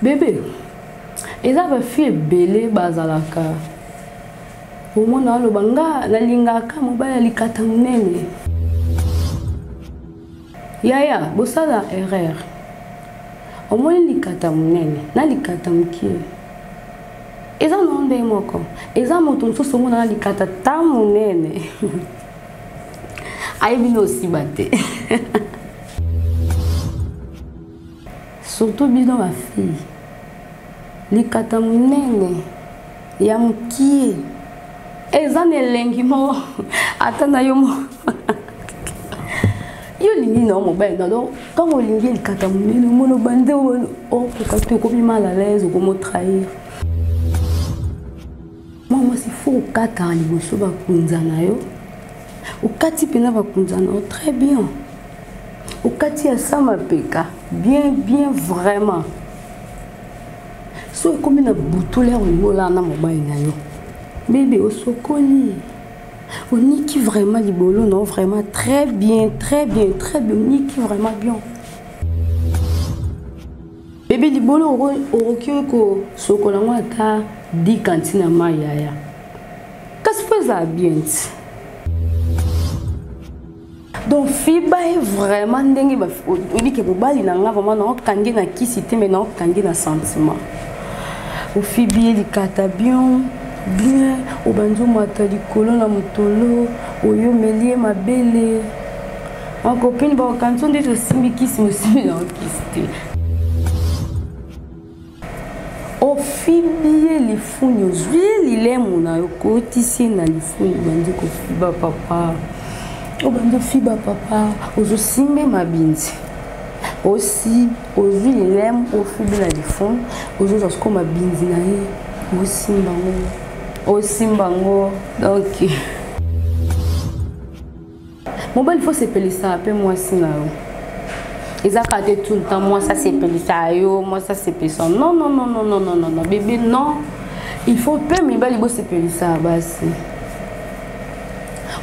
Bébé, ils avaient fait belé bazalaka. Au moins dans le banga, la lingaka mobile likata munene. Yaya, bosala erreur. Au moins likata munene, na likata mkie. Ils en ont des moko. Ils en ont tous ce monde likata ta munene. Aïbino aussi batté. Surtout bidon ma fille. Likata munene ya mkie. Ezane lengi mo atana yo mo. Yo lingi no mo ba no quand on lingi likata munene mo no bande o ka te ko mal à l'aise ko mo trahir. Moi c'est faux kata liboso ba kunzana yo. O kati pena ba kunzana très bien. O kati ya sama peka bien vraiment. So comme na boutoule on mola na mobile na yo. Bébé au sokoli. On niki vraiment libolo non vraiment très bien. Niki vraiment bien. Bébé libolo au rokyo ko sokola moi ta di kantina mayaya. Qu'est-ce que ça bien? Donc fiba est vraiment ndenge ba on dit que bobali na nga vraiment na kangi na kisité mais na kangi na sentiment. Au fibi likata bien au banjo matali kolon na mutolo oyo melie mabele en copine ba kanton de simbi kisi musimi na kisité. Au fibi li funyo zwi li lemu na yo kotisi na li funyo banjo ko fiba papa. O banjo fiba papa ozo simbe mabinzi. Aussi ozo li lemu o fibi la li funyo ozo zasko mabinzi na ye o simba ngo. Au Simbango, donc mon ben il faut se peler ça après moi si là. Ils ont gardé tout le temps moi ça c'est peler ça yo, moi ça c'est peler ça. Non bébé non. Il faut pas mais ben il faut se peler ça bas.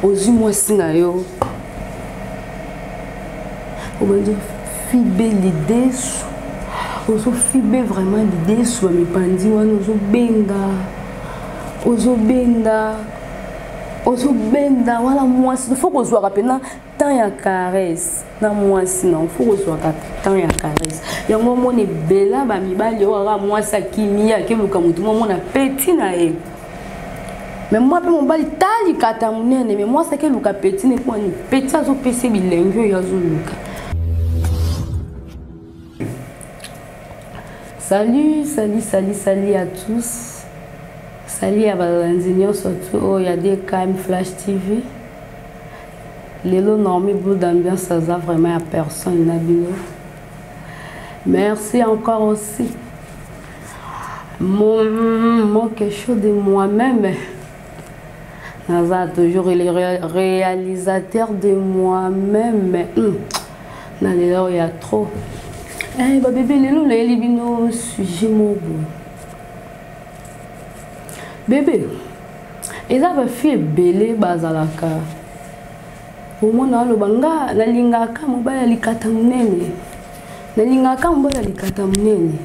Aux yeux moi si là yo. Au ben dire fiber l'idée. Aux fiber vraiment l'idée soit mes pandis ou nous benga. Ozobenda, voilà moi il faut qu'on soit rapide tant ya caresse na moi sinon faut qu'on soit tant ya caresse ya moment est bella ba mibali ora moi ça kimia ke luka mutu moi na petit na e mais moi pe mon bali tali kata munene mais moi ça ke luka petit ne quoi ni petit azo pese bilengo ya zo luka. Salut à tous. Salut à Valenzinho, surtout il y a des KM Flash TV. Les lots normés, bout d'ambiance, ça a vraiment à personne. Merci encore aussi. Mon quelque chose de moi-même. Naza toujours il est réalisateur de moi-même. Il y a trop. Eh, bébé, les lots, les libino, sujet mon bout. Bébé, ils avaient fait belé bazalaka. Au moins dans le banga, la lingaka mobile likata munene. La lingaka mobile likata munene.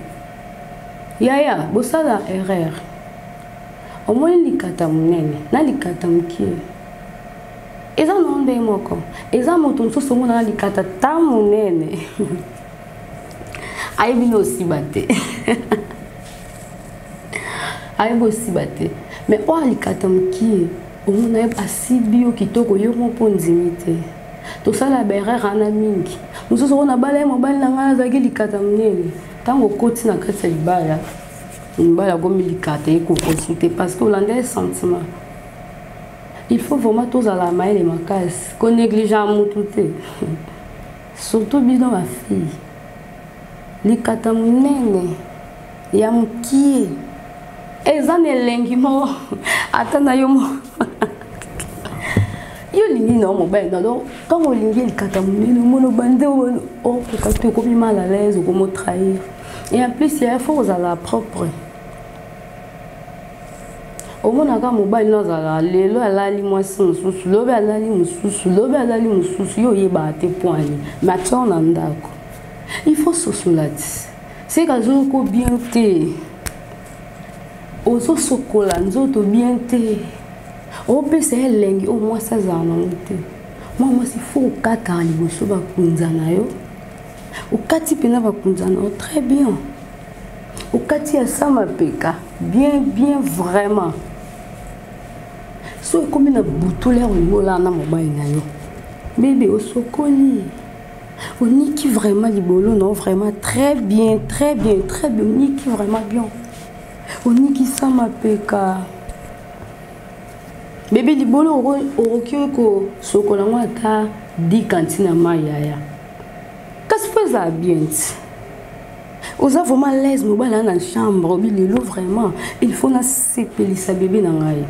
Yaya, bosala erreur. Au moins likata munene, na likata mkie. Ils en ont des moko. Ils en ont tous ce monde likata ta munene. Aïbino aussi batté. Aussi batté. Mais oh alikatam qui on a pas si bio qui toko yo mon ponzimité. Tout ça la berre rana mingi. Nous sommes on a balé mobile na ngana zaki likatam nene. Tango koti na kati libaya. Mbala gomi likata e ko consulter parce que l'andais sentiment. Il faut vraiment tous à la main les makas. Qu'on néglige à moutouté. Surtout bidon ma fille. Likatam nene. Ya mkie. Ezane lengi mo atana yo mo yo lingi no mo ba no quand on lingi likata munene mo no bande o ka te ko mal à l'aise ko mo trahir et en plus il faut à la propre au mona ka mo ba no za lelo alali moi susu lobe alali mususu yo yeba te point mais tu en andako il faut se soulager c'est que bien te ozo sokola nzoto bien te o pesa elengi o moi ça za na te moi si faut kata liboso ba kunzana yo o kati pena ba kunzana très bien o kati ya sama peka bien vraiment so comme na butole o ngola na mobile na yo bébé o sokoli on niki vraiment libolo non vraiment très bien on niki vraiment bien on niki sama peka bébé libolo orokio ko sokola ngata di kantina mayaya qu'est-ce que ça bien aux a vraiment l'aise mobile dans la chambre bilelo vraiment il faut na sepeli sa bébé na ngai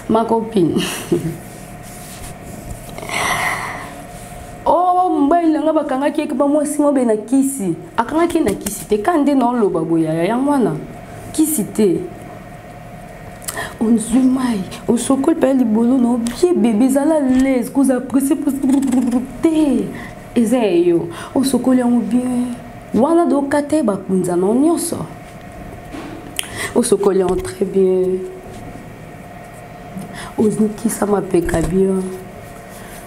ma copine oh mobile nga bakanga ki ba mwasi mo be na kisi akanga ki na kisi te kande na loba boya ya mwana kisi te on zumai on sokol pa libolo no bien bébé zala l'aise cause apprécier pour te ezeyo on sokol yango bien wana do kate ba kunza no nyoso on sokol yango très bien on zniki ça m'appelle bien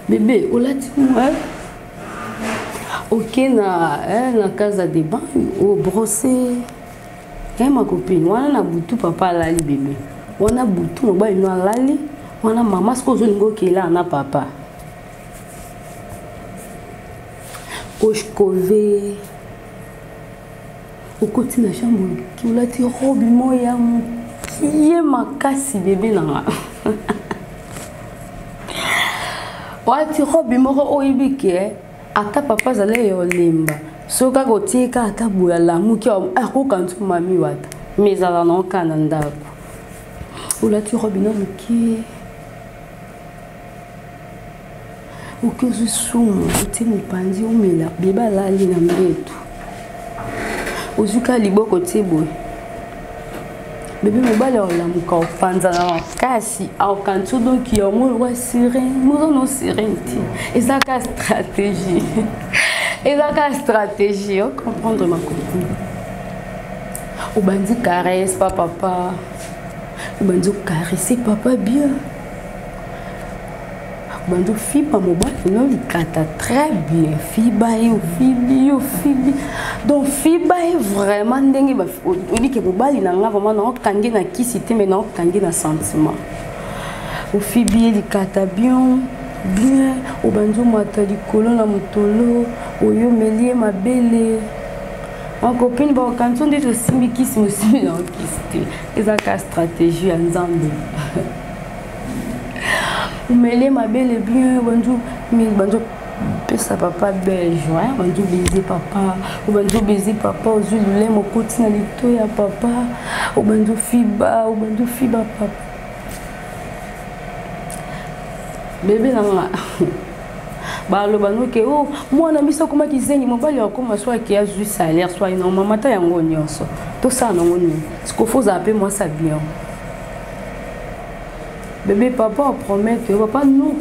bébé on l'a dit moi ok na casa de bain au brosser ma copine wana na butu papa lali bébé wana butu mobile no lali wana mama sko zo ngo kela na papa oshkove au côté na chambre qui la ti robe moya qui est makasi bébé na wati robe moko oyibike ata papa zale yo lemba soka kotika ata buya lamu ki akokantu mami wata mezala no kana ndako ulati robe no ki ukezu sumu uti mpanzi umela beba lali na mbetu uzuka liboko tibo bébé mobile olamuka opanza na kasi akantu donc yo mo wa serein mo no serein ezaka stratégie stratégie comprendre ma copine au bandi caresse papa au bandi caresser papa bien bando fiba mobile no likata très bien fiba donc fiba est vraiment ndenge ba odi ke mobile na nga vraiment na kangi na kisite mais na kangi na sentiment au fibi likata bien au bando mata likolo na mutolo oyo melie mabele en copine ba kanto ndito simbi kisi musimi na kisite ezaka stratégie ya nzambe mêler ma belle bien bonjour pesa papa belge hein bonjour baiser papa aux yeux mon côté na lito ya papa au bonjour fiba papa bébé na ba lo bano ke oh moi na biso koma kizengi mobali akoma soit ki a ju salaire soit non maman ta yango nyonso to ça non ngoni ce qu'il faut appeler moi ça bien bébé papa promet que papa nous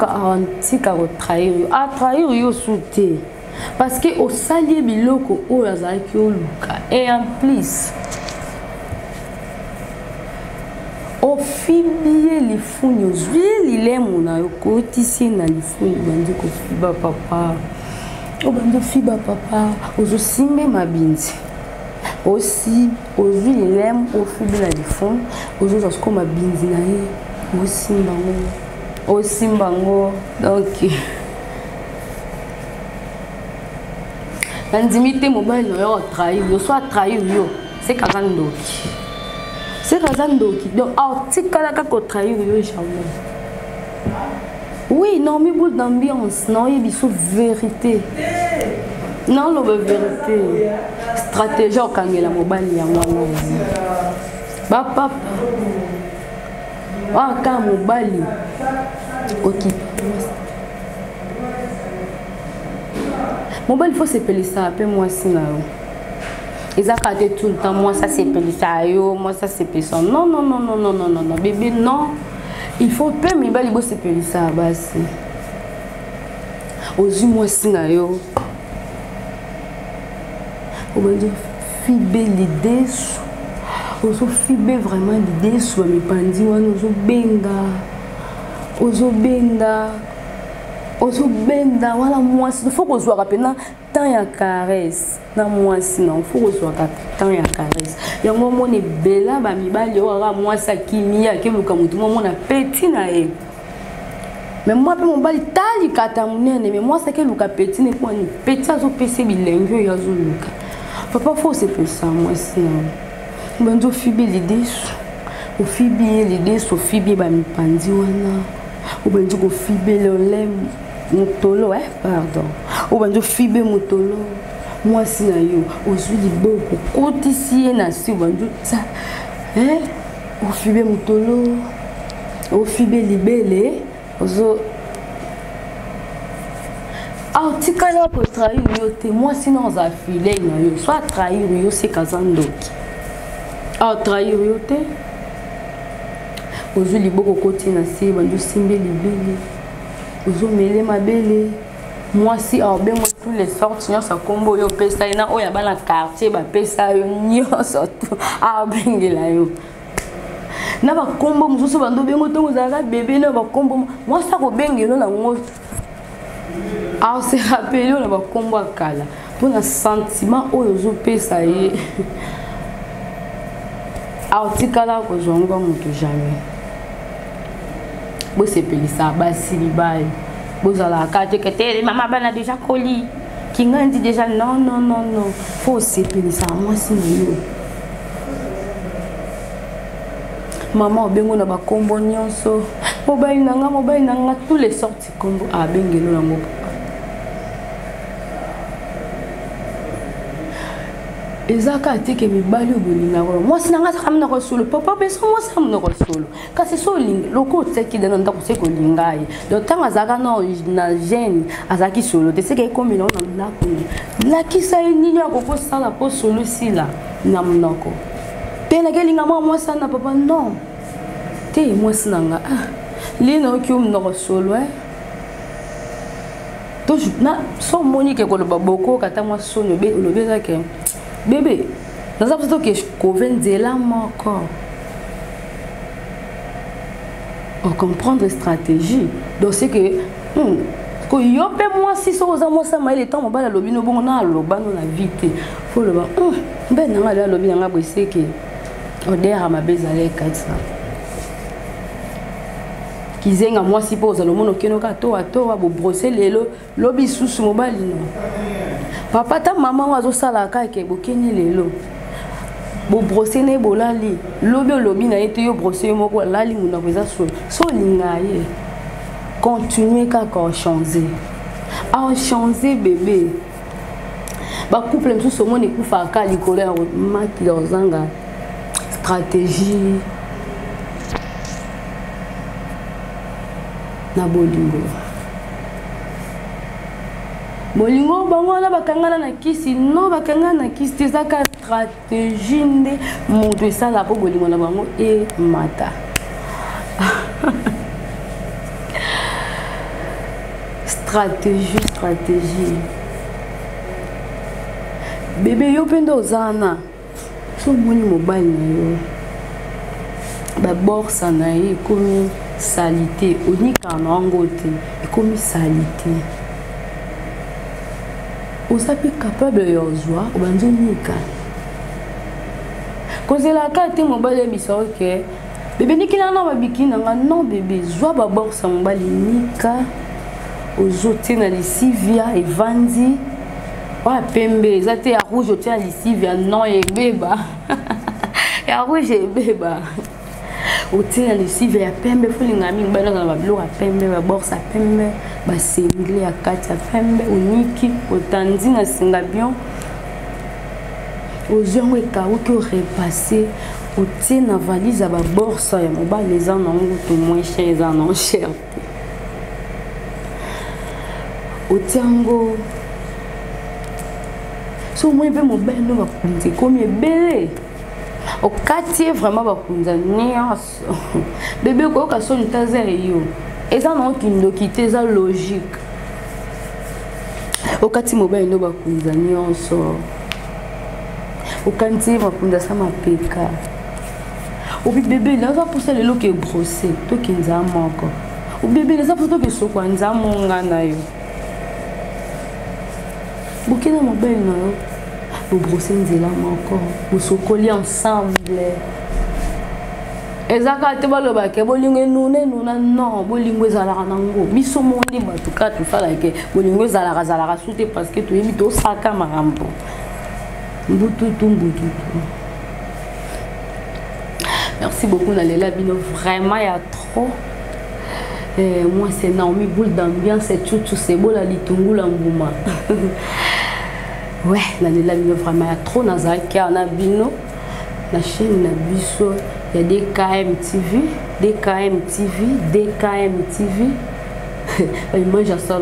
tika trahir yo souté parce que au salier biloko o lazaki o luka et en plus au fibier les fouilles les lèvres na yo kotisi na les fouilles bandi ko fiba papa o bandi fiba papa ozo simbe mabinzi aussi aux les lèvres au fibier na les fouilles ozo zasko mabinzi na ye au simbango donc l'intimité mobile no trahir yo soit trahir yo c'est kazandoki donc artikala ka ko trahir yo jamais oui non mi boule d'ambiance non il y a vérité non la vérité stratégie kangela mobile ya mwana ba papa ah quand mobali ok mobile faut s'appeler ça après moi sinon ils a gardé tout le temps moi ça c'est appelé ça yo moi ça c'est appelé ça non bébé non il faut pas mobile faut s'appeler ça basi aux yeux moi sinon yo au bon Dieu fiber l'idée, ozo fiber vraiment l'idée sur mes pandis, ozo benda, voilà moi, il faut qu'on soit rapide, tant y a caresse, na moi sinon, faut qu'on soit tant y a caresse. Il y a un moment où bella, bah mi bali, moi ça qui m'y a, qui me comme tout le monde a petit naïf. Mais moi, mon bali tali katamunene, mais moi, c'est que le petit n'est pas ni petit, azo PC bilingue, il y a zuluka. Papa, faut se faire ça, moi, sinon. Ben, je fibi l'idée, au fibi l'idée, au fibi, bah, mi pandi, wana. Ou ben, je fibi le lait, motolo, pardon. Ou ben, je fibi motolo. Moi, sinon, yo, au zuli beaucoup, côté si, et nasi, ou ben, ça, au fibi motolo, au fibi libellé. Ah, tu as pour trahir, moi sinon on a filé, soit trahir, c'est Kazandoki. Ah, trahir, aux yeux beaucoup côté nasi, bandu simbe libélé, aux yeux mêlé ma belle. Moi si, ah, ben moi tous les sortes, sinon ça combo yo pesa, ina oh ya ba la quartier, ba pesa yo nyo surtout, ah ben là yo. Na ba kombo mususu bando bengo tongo zaka bébé na ba kombo moi ça ko bengelo na ngo a se rappelé na ba kombo akala pour un sentiment oyo zo pesa ye a otikala ko zongo mutu jamais bo se pelisa ba silibai bo zala ka te que maman bana déjà coli qui ngandi déjà non faut se pelisa moi sinon maman bengo na ba kombo nyonso mobile nanga tous les sorties kombo a bengelo na mopa ezaka tike mibali obolinga ko moi sinanga sa kamna ko solo papa beso moi sa mna ko solo kasi so ling loko tseki dana ndako se ko lingai do tanga zaka na jeune azaki solo te seke ko mino na ndako la kisa ni nyako ko sala po solo sila na mnoko pena kelinga moi sana papa non te moi sinanga lino ki umno solo to na so monique ko lo baboko kata moi sono be lo be zake bébé dans un peu que je convainc là encore on comprendre stratégie donc c'est que ko yopé moi si so za moi ça ma il est temps ba la lobi no bon na loba no la vite faut le ba ben na la lobi nga bo c'est que odeur ma bezale 400 kizenga moi si pose le mono keno ka to bo brosser lelo lobi susu mobali no papa ta maman wazo sala ka ke bokeni lelo bo brosser ne bolali lobi na ete yo brosser moko lali muna kweza so lingaye continuer ka changer bébé ba couple tout ce monde ekufa ka likolo ya maki lozanga stratégie na bolingo bango na bakangana na kisi non bakangana na kisi tezaka stratégie nde moto esala po bolingo na bango e mata stratégie bébé yo pendo ozana so moni mobile na yo ba borsa na ye komi salité onika na angote komi salité osapi capable de joie obanzo nika kozela ka te mobile biso ke bébé nikila na babikina nga non bébé joie ba borsa mobile nika ozote na lisivia evandi wa pembe ezate ya rouge otia lisivia non ebeba ya rouge ebeba otia lisivia ya pembe fulinga mingi bana na bablo ya pembe ba borsa pembe ba single ya kati ya pembe uniki otandi na singa bien ozongo ekauki repasser otia na valise ba borsa ya mobile eza na ngutu moins cher eza na cher otiango so moi pe mobile no bakunzi komi ebele au quartier vraiment bakunza nyonso bébé koyoka soni tazere yo eza na okindo kite eza logique au quartier mobile no bakunza nyonso okanti mapunda sa mapeka obi bébé là va pour ça le look est brossé to kinza moko o bébé là ça pour to ke sokwa nzamo ngana yo bokena mobile na yo bo brosser nzela moko bo sokoli ensemble ezaka te baloba ke bolingo nuna non bolingo ezalaka nango biso mondi bato ka tosala ke bolingo ezalaka sute parce que toyebi tosaka makambo mbututu. Merci beaucoup Nalela Bino, vraiment il y a trop. Moi c'est Naomi, boule d'ambiance, c'est tout c'est beau la litungu la ngouma. Ouais, Nalela Bino, vraiment il y a trop Nazaki, on a Bino, la chaîne Nabiso, il y a des KM TV, moi j'ai ça.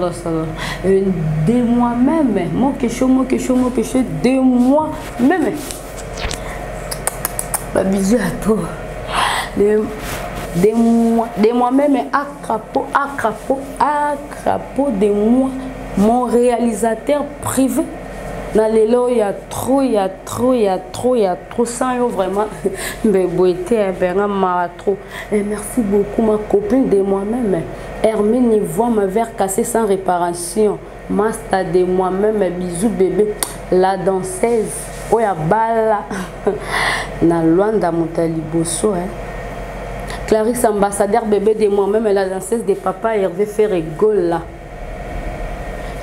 De moi-même, moi que je de moi-même. Bah bisous à toi. De moi-même, Akrapo de moi, mon réalisateur privé. Dans les lots, il y a trop, sans vraiment. Mais trop. Et merci beaucoup, ma copine de moi-même. Hermine voit ma verre cassé sans réparation. Master de moi-même, bisous bébé. La danseuse, oya bala. Na Luanda Montaliboso, Clarisse ambassadeur bébé de moi-même, la danseuse de papa Hervé Ferregola.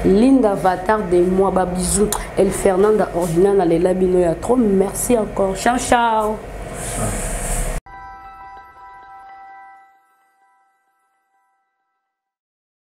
Linda Avatar de moi, bisous. El Fernanda original, Nalela Bino, trop. Merci encore. Ciao, ciao.